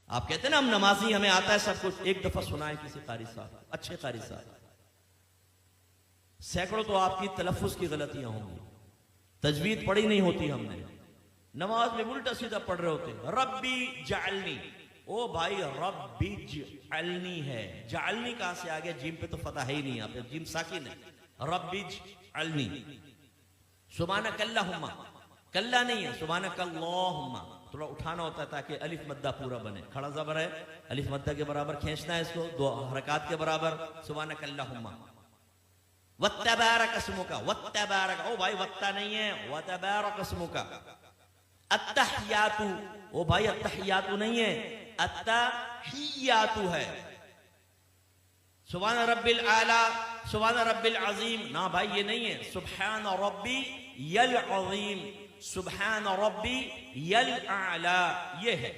आप कहते हैं ना हम नमाजी, हमें आता है सब कुछ, एक दफा सुनाए किसी कारी साहब, अच्छे कारी साहब, सैकड़ों तो आपकी तलफ्फुज की गलतियां होंगी, तजवीद पढ़ी नहीं होती हमने, नमाज में उल्टा सीधा पढ़ रहे होते, रब्बी जालनी, ओ भाई रब्बी जालनी है, जालनी कहां से आ गया, जिम पे तो फतह है ही नहीं, आप जिम साकिन है, रब्बी जालनी, सुभानक अल्लाहुम्मा, कल्ला नहीं है, सुभानक अल्लाहुम्मा, थोड़ा उठाना होता है ताकि अलिफ मद्दा पूरा बने, खड़ा ज़बर है, अलिफ मद्दा के बराबर खींचना है इसको, दो हरकत के बराबर, सुभानक अल्लाहुम्मा, वत्तबारक अस्मुका, वत्तबारक, ओ भाई वत्ता नहीं है, वत्तबारक अस्मुका, अत्तहियातु, ओ भाई अत्तहियातु नहीं है, अत्तहियातु है, सुभान रब्बिल आला, सुभान रब्बिल अजीम, ना भाई ये नहीं है, सुभान रब्बी यल अजीम, सुभान रब्बी यल आला, ये है।